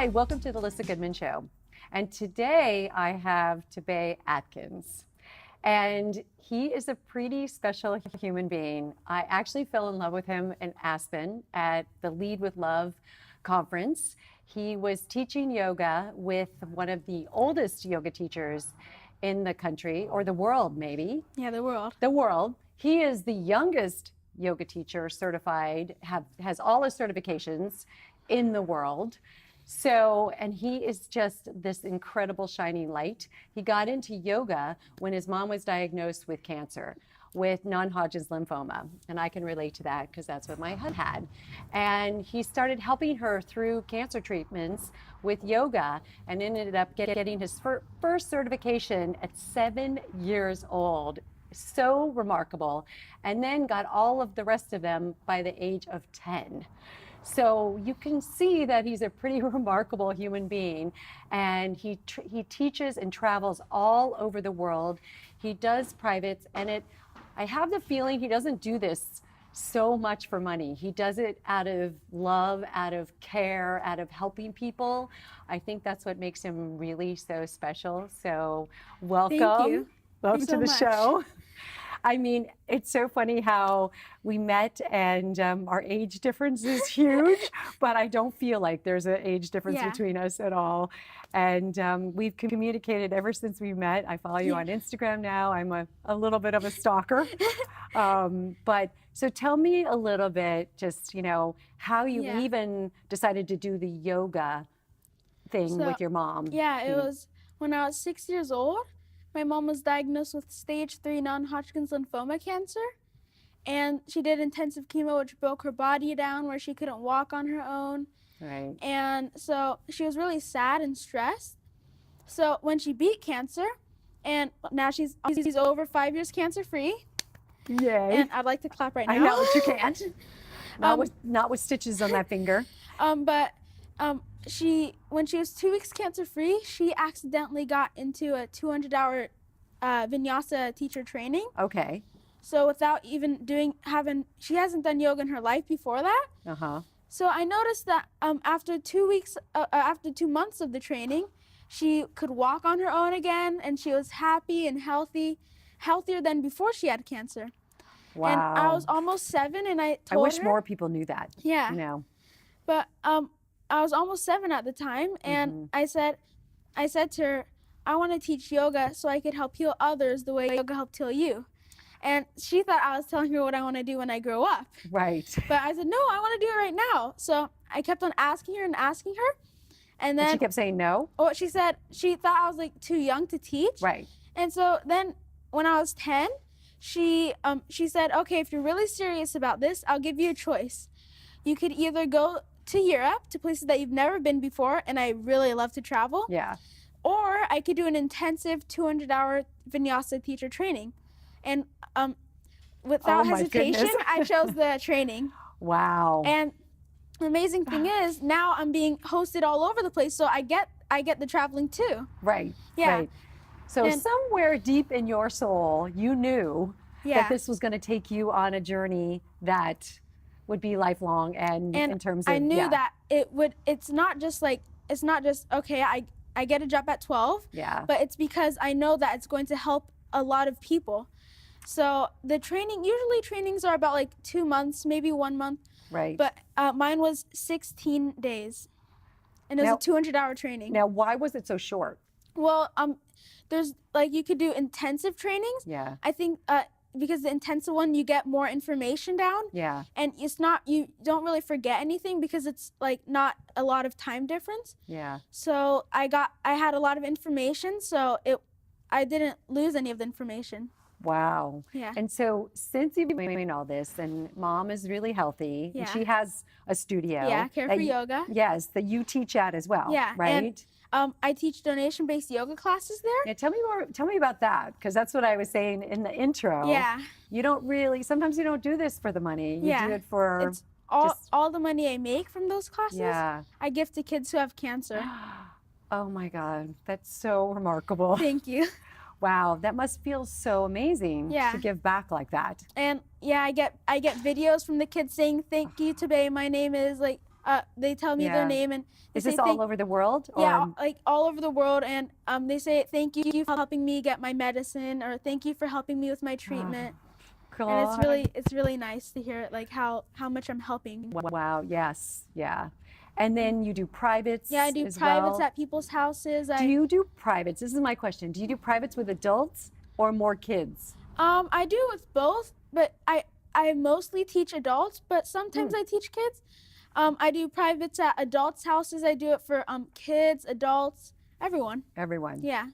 Hi, welcome to the Elissa Goodman Show. And today I have Tabay Atkins. And he is a pretty special human being. I actually fell in love with him in Aspen at the Lead with Love conference. He was teaching yoga with one of the oldest yoga teachers in the country, or the world maybe. Yeah, the world. The world. He is the youngest yoga teacher certified, has all his certifications in the world. So, and he is just this incredible shining light. He got into yoga when his mom was diagnosed with cancer, with non-Hodgkin's lymphoma. And I can relate to that because that's what my husband had. And he started helping her through cancer treatments with yoga and ended up getting his first certification at 7 years old. So remarkable. And then got all of the rest of them by the age of 10. So you can see that he's a pretty remarkable human being, and he teaches and travels all over the world. He does privates, and I have the feeling he doesn't do this so much for money. He does it out of love, out of care, out of helping people. I think that's what makes him really so special. So welcome. Thank you. Welcome to the show. I mean, it's so funny how we met and our age difference is huge, but I don't feel like there's an age difference between us at all. And we've communicated ever since we met. I follow you on Instagram now. I'm a little bit of a stalker. But so tell me a little bit, just, you know, how you even decided to do the yoga thing with your mom. Yeah, it was when I was 6 years old. My mom was diagnosed with stage 3 non-Hodgkin's lymphoma cancer, and she did intensive chemo, which broke her body down where she couldn't walk on her own. Right. And so she was really sad and stressed. So when she beat cancer, and now she's over 5 years cancer-free. Yay. And I'd like to clap right now. I know, but you can't. Not with stitches on that finger. When she was 2 weeks cancer-free, she accidentally got into a 200-hour vinyasa teacher training. Okay. So without even she hasn't done yoga in her life before that. Uh-huh. So I noticed that after 2 weeks, after 2 months of the training, she could walk on her own again, and she was happy and healthy, healthier than before she had cancer. Wow. And I was almost 7, and I told her. I wish more people knew that. Yeah. You know. But I was almost 7 at the time, and I said to her, I want to teach yoga so I could help heal others the way yoga helped heal you. And she thought I was telling her what I want to do when I grow up. Right. But I said, no, I want to do it right now. So I kept on asking her, and then she kept saying no? Oh, she said she thought I was like too young to teach. Right. And so then when I was 10, she said, okay, if you're really serious about this, I'll give you a choice. You could either go to Europe, to places that you've never been before, and I really love to travel. Yeah. Or I could do an intensive 200-hour vinyasa teacher training. And without hesitation, I chose the training. Wow. And the amazing thing is, now I'm being hosted all over the place, so I get the traveling too. Right. Yeah. Right. So somewhere deep in your soul, you knew that this was going to take you on a journey that would be lifelong, and in terms of I knew that it's not just okay, I get a job at 12, but it's because I know that it's going to help a lot of people. So the usually trainings are about like 2 months, maybe 1 month. Right. But mine was 16 days, and it was a 200-hour training. Now, why was it so short? Well, there's you could do intensive trainings. Yeah. I think because the intensive one, you get more information down. Yeah. And you don't really forget anything because it's like not a lot of time difference. Yeah. So I had a lot of information, so I didn't lose any of the information. Wow. Yeah. And so since you've been doing all this, and mom is really healthy, and she has a studio. Yeah, Care for Yoga. Yes, that you teach at as well. Yeah. Right? And, I teach donation-based yoga classes there. Yeah, tell me about that, because that's what I was saying in the intro. Yeah. Sometimes you don't do this for the money. You do it for it's all the money I make from those classes, I give to kids who have cancer. Oh my God, that's so remarkable. Thank you. Wow, that must feel so amazing to give back like that. And I get videos from the kids saying, thank you, Tabay. My name is they tell me their name, and they is say this all over the world? Or? Yeah, like all over the world, and they say thank you for helping me get my medicine, or thank you for helping me with my treatment. God. And it's really nice to hear like how much I'm helping. Wow. Yes. Yeah. And then you do privates. Yeah, I do as privates well. at people's houses. Do you do privates? This is my question. Do you do privates with adults or more kids? I do with both, but I mostly teach adults, but sometimes I teach kids. I do privates at adults' houses. I do it for kids, adults, everyone. Everyone. Yeah.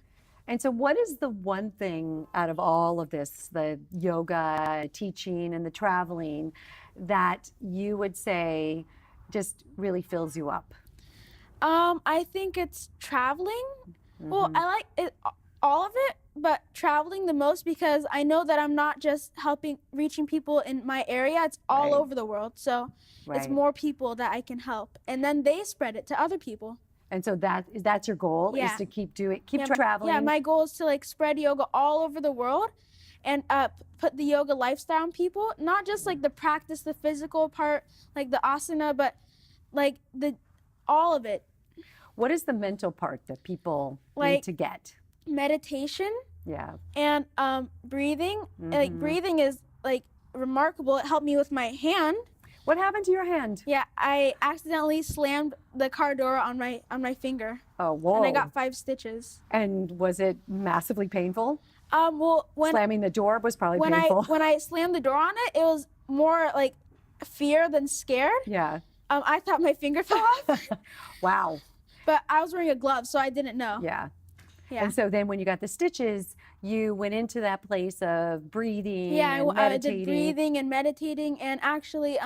And so what is the one thing out of all of this, the yoga, teaching, and the traveling, that you would say just really fills you up? I think it's traveling. Well, I like it, all of it, but traveling the most, because I know that I'm not just reaching people in my area. It's all over the world. So it's more people that I can help, and then they spread it to other people. And so that's your goal, is to keep traveling? Yeah, my goal is to like spread yoga all over the world, and put the yoga lifestyle on people, not just like the practice, the physical part, like the asana, but like all of it. What is the mental part that people need to get? Meditation. Yeah. And breathing. Like breathing is like remarkable. It helped me with my hand. What happened to your hand? Yeah, I accidentally slammed the car door on my finger. Oh, whoa. And I got 5 stitches. And was it massively painful? Well, slamming the door was probably painful. When I slammed the door on it, it was more like fear than scared. Yeah. I thought my finger fell off. Wow. But I was wearing a glove, so I didn't know. Yeah. Yeah. And so then when you got the stitches, you went into that place of breathing and meditating. I did breathing and meditating, and actually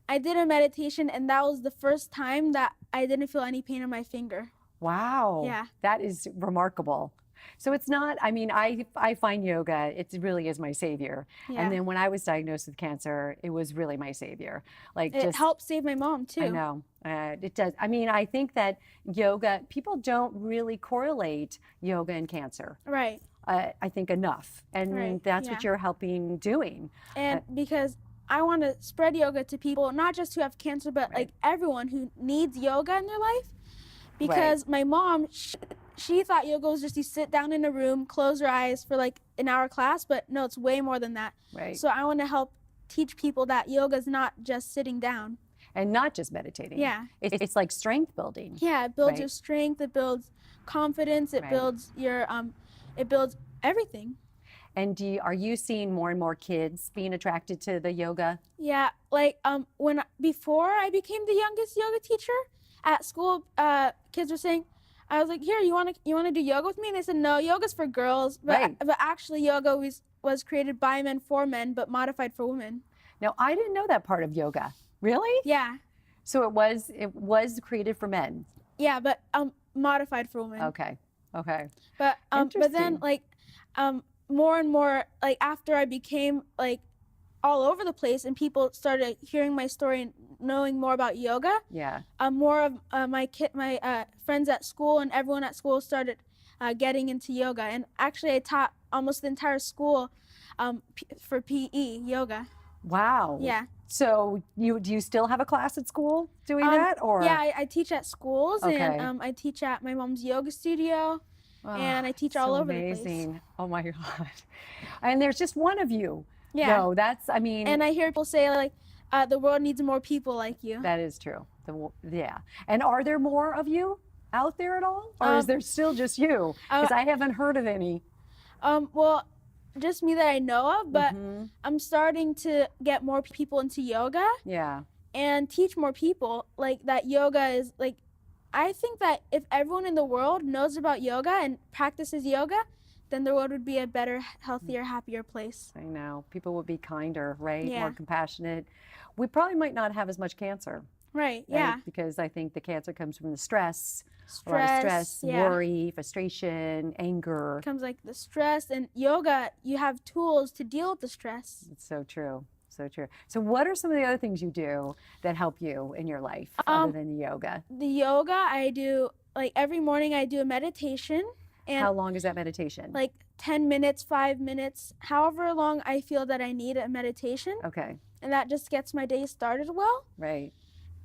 I did a meditation, and that was the first time that I didn't feel any pain in my finger. Wow. Yeah. That is remarkable. So it's not, I mean, I find yoga, it really is my savior. Yeah. And then when I was diagnosed with cancer, it was really my savior. Like it helped save my mom too. I know, it does. I mean, I think that yoga, people don't really correlate yoga and cancer. Right. I think enough. And that's what you're helping doing. And because I want to spread yoga to people, not just who have cancer, but like everyone who needs yoga in their life. Because my mom, she thought yoga was just you sit down in a room, close your eyes for like an hour class, but no, it's way more than that. Right. So I want to help teach people that yoga is not just sitting down. And not just meditating. Yeah. It's like strength building. Yeah, it builds your strength, it builds confidence, it builds your, it builds everything. And are you seeing more and more kids being attracted to the yoga? Yeah, like before I became the youngest yoga teacher at school, kids were saying, I was like, here, you want to do yoga with me? And they said, no, yoga's for girls. But actually yoga was created by men for men, but modified for women. Now, I didn't know that part of yoga. Really? Yeah. So it was created for men. Yeah, but modified for women. Okay. Okay. But then like more and more, like after I became like all over the place and people started hearing my story and knowing more about yoga. Yeah. More of my friends at school and everyone at school started getting into yoga. And actually I taught almost the entire school for PE yoga. Wow. Yeah. So do you still have a class at school doing that? Or yeah, I teach at schools and I teach at my mom's yoga studio. And I teach all over the place. Amazing. Oh my God. And there's just one of you. Yeah. No, that's, I mean. And I hear people say like, the world needs more people like you. That is true. Yeah. And are there more of you out there at all? Or is there still just you? Because I haven't heard of any. Well, just me that I know of, but I'm starting to get more people into yoga. Yeah. And teach more people like that yoga is like, I think that if everyone in the world knows about yoga and practices yoga, then the world would be a better, healthier, happier place. I know. People would be kinder, right? Yeah. More compassionate. We probably might not have as much cancer. Right, yeah. Because I think the cancer comes from the stress. A lot of stress, worry, frustration, anger. It comes like the stress, and yoga, you have tools to deal with the stress. It's so true. So true. So what are some of the other things you do that help you in your life other than the yoga? The yoga, I do, like every morning I do a meditation. And how long is that meditation? Like 10 minutes, 5 minutes, however long I feel that I need a meditation. Okay. And that just gets my day started well. Right.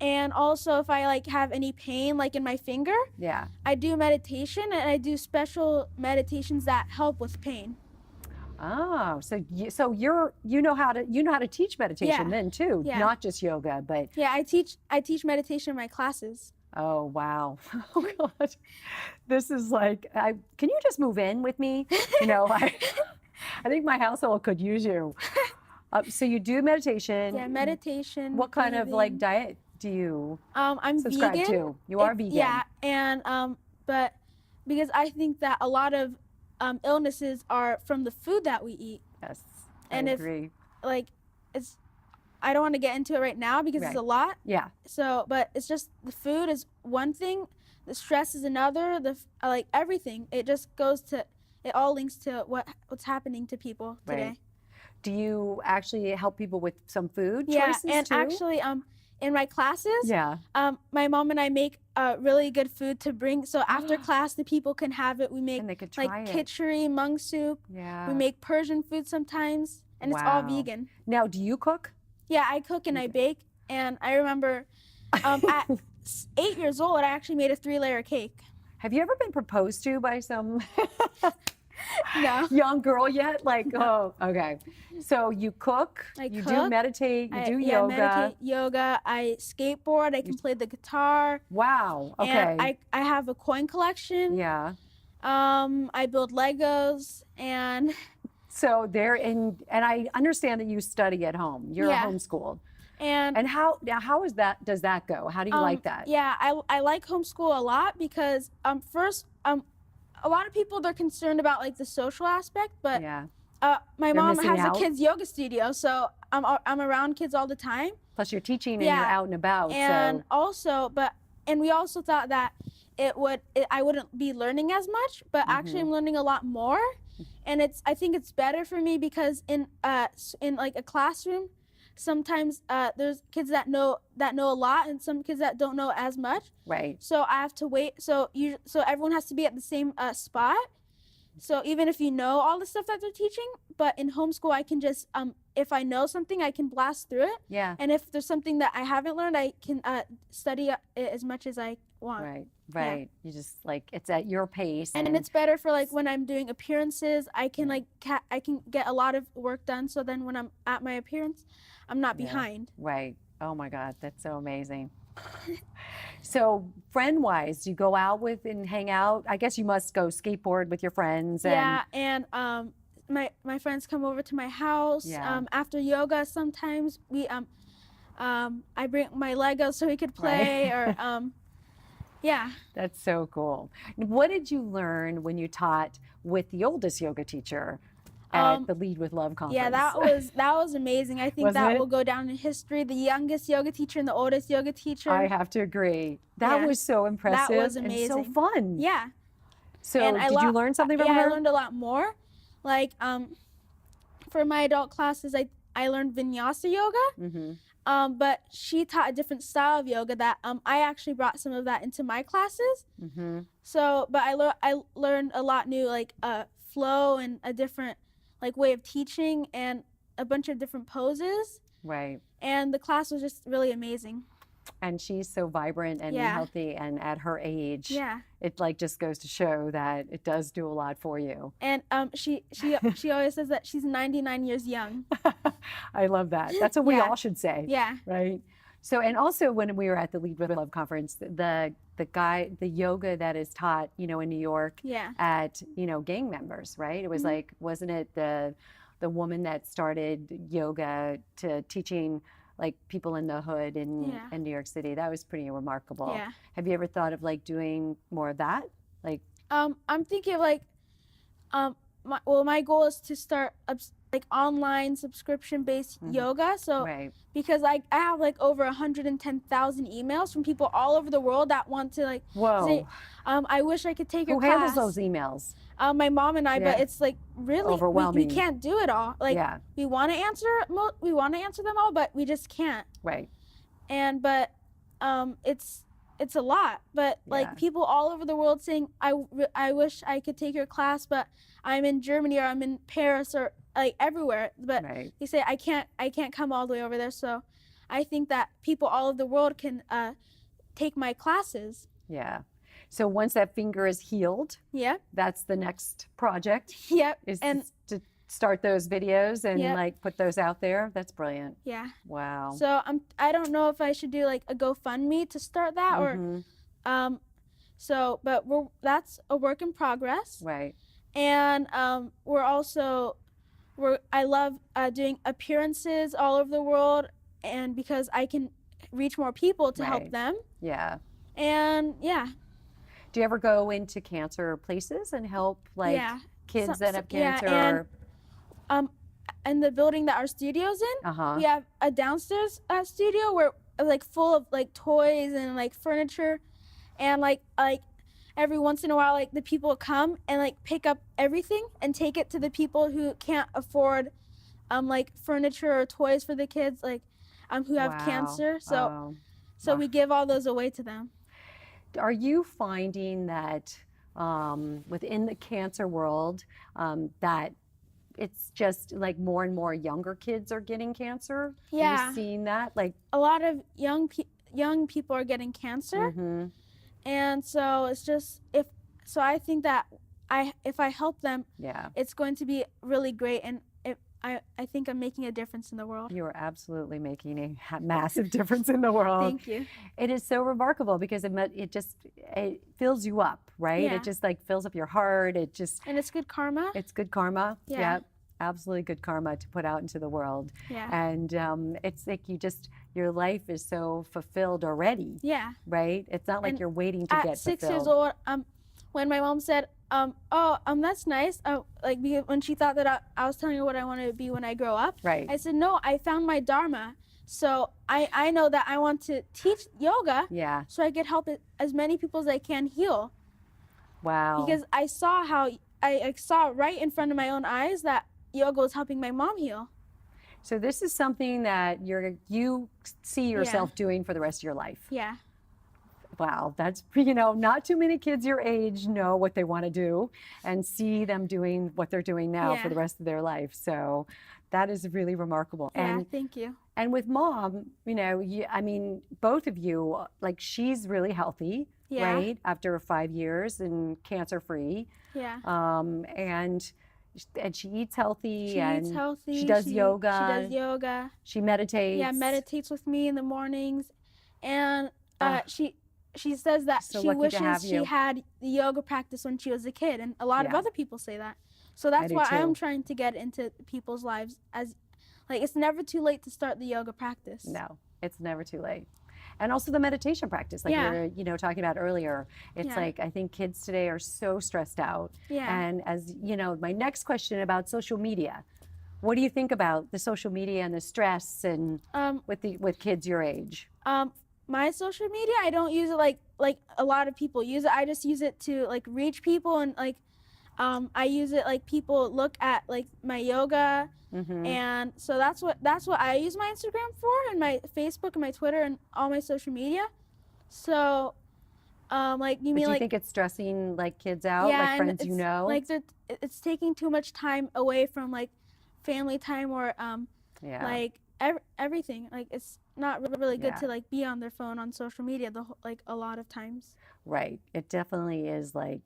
And also if I like have any pain like in my finger, Yeah. I do meditation, and I do special meditations that help with pain. Oh, so you know how to teach meditation then too, Yeah. not just yoga, but yeah, I teach meditation in my classes. oh wow, oh God, this is like can you just move in with me? You know, I think my household could use you. So you do meditation. Yeah, meditation. What kind of like breathing. diet do you I'm subscribe vegan. to? You are vegan. Yeah, and but because I think that a lot of illnesses are from the food that we eat. Yes, And I agree. Like it's I don't want to get into it right now because it's a lot. Yeah. So, but it's just the food is one thing, the stress is another, like everything. It just goes to it all links to what's happening to people today. Right. Do you actually help people with some food choices Yeah, and too? actually in my classes, yeah. My mom and I make really good food to bring. So after class, the people can have it. We make and they could try like it. khichdi, mung soup. Yeah. We make Persian food sometimes, and it's all vegan. Now, do you cook? Yeah, I cook and I bake. And I remember at 8 years old, I actually made a 3-layer cake. Have you ever been proposed to by some No. young girl yet? Like, oh, okay. So you cook, you do meditate, you do yoga. Meditate, yoga. I skateboard. I can play the guitar. Wow. Okay. And I have a coin collection. Yeah. I build Legos and. So and I understand that you study at home. You're homeschooled. And how is that? Does that go? How do you like that? Yeah, I like homeschool a lot because first a lot of people, they're concerned about like the social aspect, but my mom has a kids yoga studio, so I'm around kids all the time. Plus you're teaching and you're out and about. And also, we also thought that I wouldn't be learning as much, but actually I'm learning a lot more. And I think it's better for me because in like a classroom, sometimes there's kids that know a lot and some kids that don't know as much. Right. So I have to wait. So everyone has to be at the same spot. So even if you know all the stuff that they're teaching, but in homeschool I can just if I know something I can blast through it. Yeah. And if there's something that I haven't learned, I can study it as much as I want. Right. Right. Yeah. You just like it's at your pace. And it's better for like when I'm doing appearances, I can I can get a lot of work done. So then when I'm at my appearance, I'm not behind. Right. Oh my God, that's so amazing. So friend-wise, you go out with and hang out? I guess you must go skateboard with your friends. Yeah, and my friends come over to my house. Yeah. After yoga, sometimes we I bring my Legos so we could play or yeah. That's so cool. What did you learn when you taught with the oldest yoga teacher at the Lead with Love conference? Yeah, that was amazing. I think that will go down in history. The youngest yoga teacher and the oldest yoga teacher. I have to agree. That was so impressive. That was amazing. And so fun. Yeah. So did you learn something from her? Yeah, I learned a lot more. Like for my adult classes, I learned Vinyasa yoga. Mm-hmm. But she taught a different style of yoga that I actually brought some of that into my classes. Mm-hmm. So, but I learned a lot new, like flow and a different like way of teaching and a bunch of different poses. Right. And the class was just really amazing. And she's so vibrant and healthy, and at her age, it like just goes to show that it does do a lot for you. And she always says that she's 99 years young. I love that. That's what we all should say. Yeah. Right. So, and also when we were at the Lead with Love conference, the yoga that is taught, in New York at, gang members, right? It was like, wasn't it the woman that started yoga to teaching like people in the hood in New York City? That was pretty remarkable. Yeah. Have you ever thought of like doing more of that? Like, I'm thinking of like, my goal is to start like online subscription-based yoga. So because I have like over 110,000 emails from people all over the world that want to like say, I wish I could take your class. Who handles those emails? My mom and I, but it's like really overwhelming. We can't do it all. Like we want to answer them all, but we just can't. Right. And but it's a lot. But like people all over the world saying, I wish I could take your class, but I'm in Germany or I'm in Paris or like everywhere. But they say I can't come all the way over there. So I think that people all over the world can take my classes. Yeah. So once that finger is healed, that's the next project. Yep. Is to start those videos and like put those out there. That's brilliant. Yeah. Wow. So I don't know if I should do like a GoFundMe to start that or but that's a work in progress. Right. And I love doing appearances all over the world, and because I can reach more people to help them. Yeah. And do you ever go into cancer places and help like kids that have cancer? Yeah, and in the building that our studio's in, we have a downstairs studio where like full of like toys and like furniture, and like every once in a while like the people come and like pick up everything and take it to the people who can't afford like furniture or toys for the kids like who have cancer. So we give all those away to them. Are you finding that within the cancer world that it's just like more and more younger kids are getting cancer? Yeah. Are you seeing that? Like a lot of young people are getting cancer. And so it's just I think that if I help them, it's going to be really great, and I think I'm making a difference in the world. You are absolutely making a massive difference in the world. Thank you. It is so remarkable because it fills you up, right? Yeah. It just like fills up your heart. And it's good karma. It's good karma. Yeah. Yep. Absolutely good karma to put out into the world. Yeah. And it's like your life is so fulfilled already. Yeah. Right? It's not like you're waiting to get fulfilled. At 6 years old, when my mom said, that's nice. Like when she thought that I was telling her what I wanted to be when I grow up. Right. I said, no, I found my dharma. So I know that I want to teach yoga. Yeah. So I could help as many people as I can heal. Wow. Because I saw I saw right in front of my own eyes that yoga was helping my mom heal. So this is something that you see yourself doing for the rest of your life. Yeah. Wow, that's, not too many kids your age know what they want to do and see them doing what they're doing now for the rest of their life. So that is really remarkable. Yeah, and thank you. And with Mom, both of you, like she's really healthy, right? After 5 years and cancer-free. Yeah. And she eats healthy. She does yoga. She does yoga. She meditates. Yeah, meditates with me in the mornings. And she says that she wishes she had the yoga practice when she was a kid, and a lot of other people say that. So that's why I'm trying to get into people's lives, as like it's never too late to start the yoga practice. No, it's never too late. And also the meditation practice, like we were talking about earlier. It's like I think kids today are so stressed out. Yeah. And as my next question about social media, what do you think about the social media and the stress and with kids your age? My social media, I don't use it like a lot of people use it. I just use it to like reach people, and like I use it like people look at like my yoga, and so that's what I use my Instagram for, and my Facebook and my Twitter and all my social media. So like you mean do you like think it's stressing like kids out, like friends you know? Like it's taking too much time away from like family time or like everything. Like it's not really good to like be on their phone on social media like a lot of times. Right. It definitely is like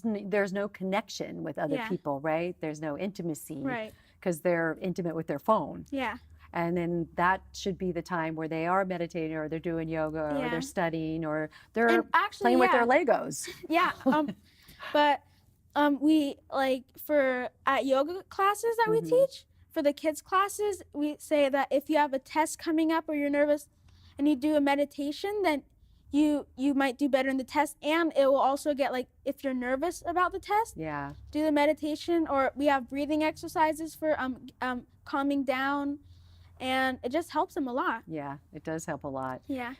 there's no connection with other people, right? There's no intimacy, right? Because they're intimate with their phone. Yeah. And then that should be the time where they are meditating, or they're doing yoga, or they're studying, or they're playing with their Legos. Yeah. But we like at yoga classes that we teach, for the kids classes, we say that if you have a test coming up or you're nervous and you do a meditation, then you might do better in the test, and it will also get like if you're nervous about the test, do the meditation, or we have breathing exercises for calming down, and it just helps them a lot. Yeah, it does help a lot. Yeah.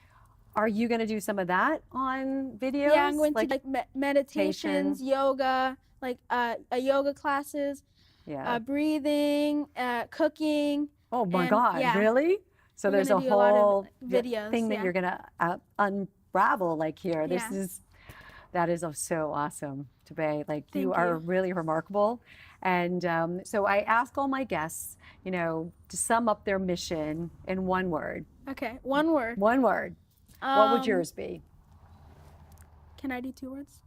Are you going to do some of that on videos? Yeah, I'm going to like meditations, yoga, like yoga classes. Yeah. Breathing, cooking. Oh my God, really? So there's a whole thing that you're gonna unravel like here. That is so awesome, Tabay. Like you are really remarkable. And so I ask all my guests, to sum up their mission in one word. Okay, one word. One word. What would yours be? Can I do 2 words?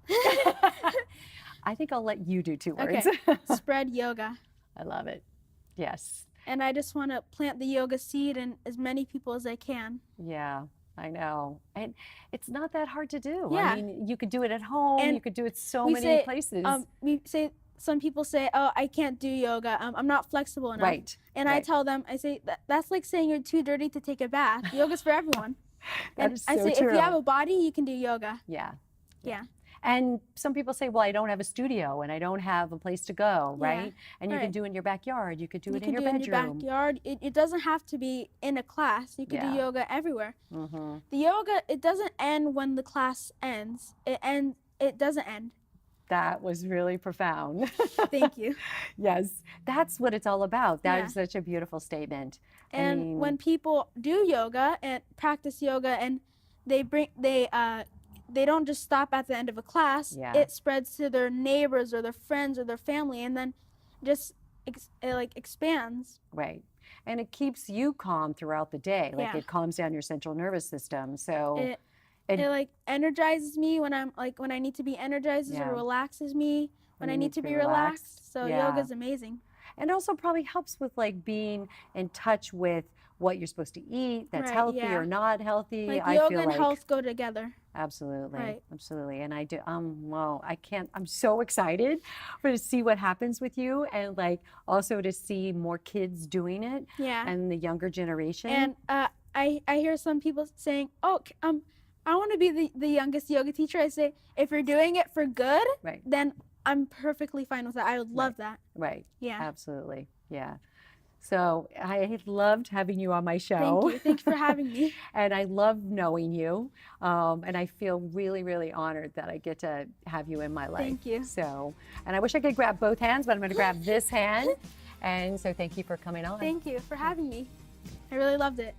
I think I'll let you do 2 words. Okay. Spread yoga. I love it. Yes. And I just want to plant the yoga seed in as many people as I can. Yeah, I know. And it's not that hard to do. Yeah. I mean, you could do it at home. And you could do it so many places. Some people say, oh, I can't do yoga. I'm not flexible enough. Right. And I tell them, I say, that's like saying you're too dirty to take a bath. Yoga's for everyone. That is so I say, true. if you have a body, you can do yoga. Yeah. Yeah. And some people say, well, I don't have a studio and I don't have a place to go, right? And you can do it in your backyard. You could do it in your bedroom. You can do it in your backyard. It doesn't have to be in a class. You could do yoga everywhere. Mm-hmm. The yoga, it doesn't end when the class ends. It doesn't end. That was really profound. Thank you. Yes, that's what it's all about. That is such a beautiful statement. And when people do yoga and practice yoga and they don't just stop at the end of a class. Yeah. It spreads to their neighbors or their friends or their family, and then just it expands. Right. And it keeps you calm throughout the day. Like it calms down your central nervous system. So it like energizes me when I need to be energized. It relaxes me when I need to be relaxed. So yoga's amazing. And also probably helps with like being in touch with what you're supposed to eat, that's healthy or not healthy. Like I yoga feel and like health go together. Absolutely. Right. Absolutely. And I do, well, I'm so excited to see what happens with you and like also to see more kids doing it. Yeah. And the younger generation. And I hear some people saying, oh, I want to be the youngest yoga teacher. I say, if you're doing it for good, then I'm perfectly fine with that. I would love that. Right. Yeah. Absolutely. Yeah. So I loved having you on my show. Thank you. Thanks for having me. And I love knowing you. And I feel really, really honored that I get to have you in my life. Thank you. So, and I wish I could grab both hands, but I'm going to grab this hand. And so thank you for coming on. Thank you for having me. I really loved it.